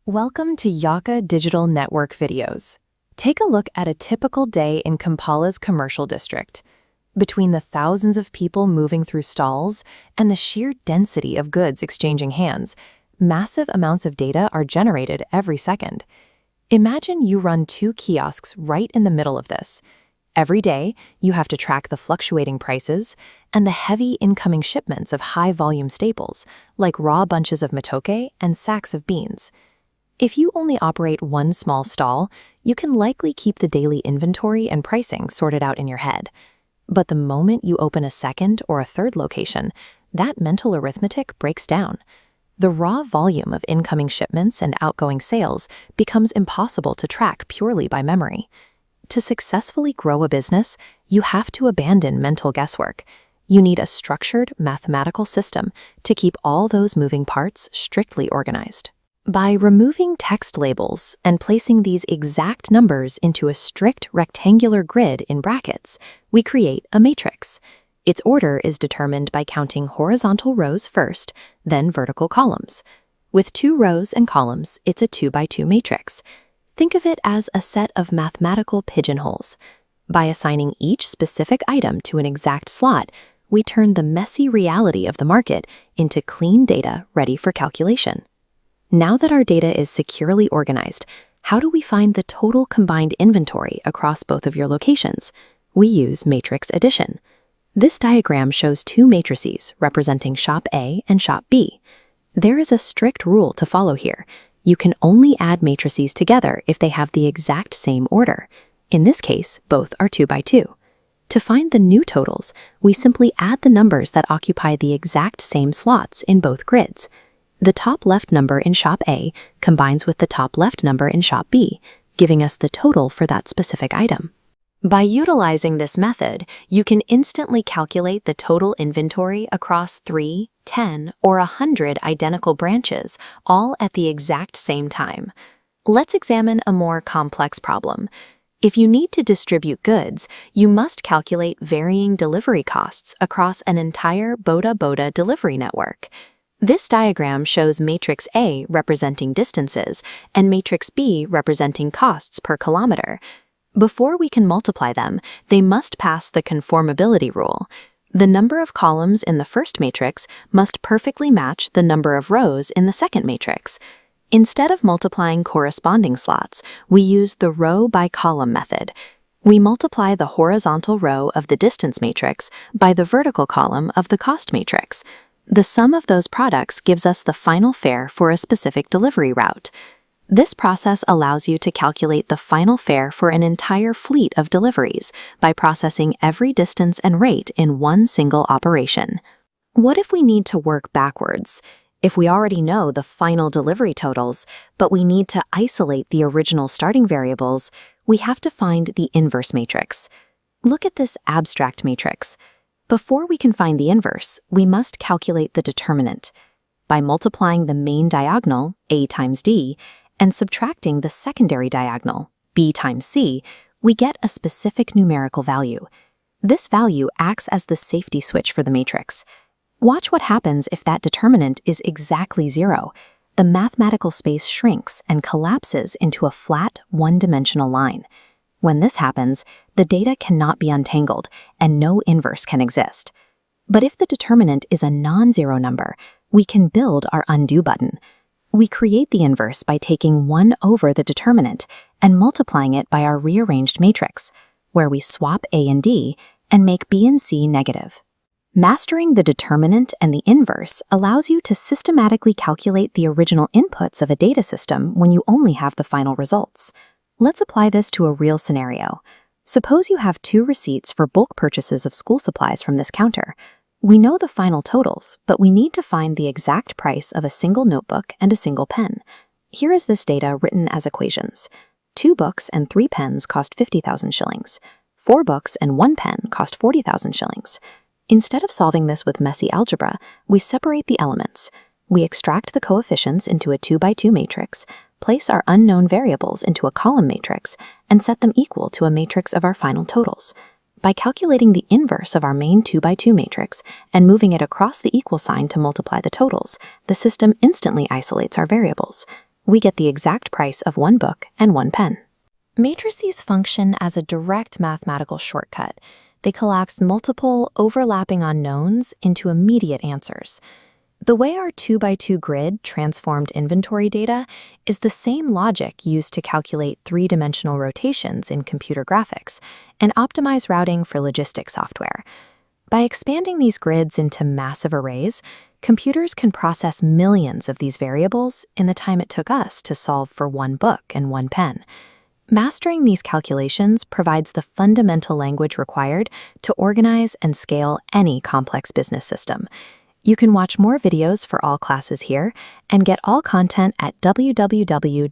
Welcome to Yaka Digital Network videos. Take a look at a typical day in Kampala's commercial district. Between the thousands of people moving through stalls and the sheer density of goods exchanging hands, massive amounts of data are generated every second. Imagine you run 2 kiosks right in the middle of this. Every day, you have to track the fluctuating prices and the heavy incoming shipments of high-volume staples, like raw bunches of matoke and sacks of beans. If you only operate one small stall, you can likely keep the daily inventory and pricing sorted out in your head. But the moment you open a second or a third location, that mental arithmetic breaks down. The raw volume of incoming shipments and outgoing sales becomes impossible to track purely by memory. To successfully grow a business, you have to abandon mental guesswork. You need a structured mathematical system to keep all those moving parts strictly organized. By removing text labels and placing these exact numbers into a strict rectangular grid in brackets, we create a matrix. Its order is determined by counting horizontal rows first, then vertical columns. With 2 rows and columns, it's a 2x2 matrix. Think of it as a set of mathematical pigeonholes. By assigning each specific item to an exact slot, we turn the messy reality of the market into clean data ready for calculation. Now that our data is securely organized, how do we find the total combined inventory across both of your locations? We use matrix addition. This diagram shows 2 matrices representing Shop A and Shop B. There is a strict rule to follow here. You can only add matrices together if they have the exact same order. In this case, both are 2x2. To find the new totals, we simply add the numbers that occupy the exact same slots in both grids. The top left number in Shop A combines with the top left number in Shop B, giving us the total for that specific item. By utilizing this method, you can instantly calculate the total inventory across 3, 10, or 100 identical branches, all at the exact same time. Let's examine a more complex problem. If you need to distribute goods, you must calculate varying delivery costs across an entire boda delivery network. This diagram shows matrix A representing distances and matrix B representing costs per kilometer. Before we can multiply them, they must pass the conformability rule. The number of columns in the first matrix must perfectly match the number of rows in the second matrix. Instead of multiplying corresponding slots, we use the row by column method. We multiply the horizontal row of the distance matrix by the vertical column of the cost matrix. The sum of those products gives us the final fare for a specific delivery route. This process allows you to calculate the final fare for an entire fleet of deliveries by processing every distance and rate in one single operation. What if we need to work backwards? If we already know the final delivery totals, but we need to isolate the original starting variables, we have to find the inverse matrix. Look at this abstract matrix. Before we can find the inverse, we must calculate the determinant. By multiplying the main diagonal, A times D, and subtracting the secondary diagonal, B times C, we get a specific numerical value. This value acts as the safety switch for the matrix. Watch what happens if that determinant is exactly 0. The mathematical space shrinks and collapses into a flat, one-dimensional line. When this happens, the data cannot be untangled and no inverse can exist. But if the determinant is a non-zero number, we can build our undo button. We create the inverse by taking 1 over the determinant and multiplying it by our rearranged matrix, where we swap A and D and make B and C negative. Mastering the determinant and the inverse allows you to systematically calculate the original inputs of a data system when you only have the final results. Let's apply this to a real scenario. Suppose you have 2 receipts for bulk purchases of school supplies from this counter. We know the final totals, but we need to find the exact price of a single notebook and a single pen. Here is this data written as equations. 2 books and 3 pens cost 50,000 shillings. 4 books and 1 pen cost 40,000 shillings. Instead of solving this with messy algebra, we separate the elements. We extract the coefficients into a 2x2 matrix, place our unknown variables into a column matrix, and set them equal to a matrix of our final totals. By calculating the inverse of our main 2x2 matrix and moving it across the equal sign to multiply the totals, the system instantly isolates our variables. we get the exact price of one book and one pen. Matrices function as a direct mathematical shortcut. They collapse multiple, overlapping unknowns into immediate answers. The way our 2x2 grid transformed inventory data is the same logic used to calculate three-dimensional rotations in computer graphics and optimize routing for logistics software. By expanding these grids into massive arrays, computers can process millions of these variables in the time it took us to solve for one book and one pen. Mastering these calculations provides the fundamental language required to organize and scale any complex business system. You can watch more videos for all classes here and get all content at www.yaka.cc.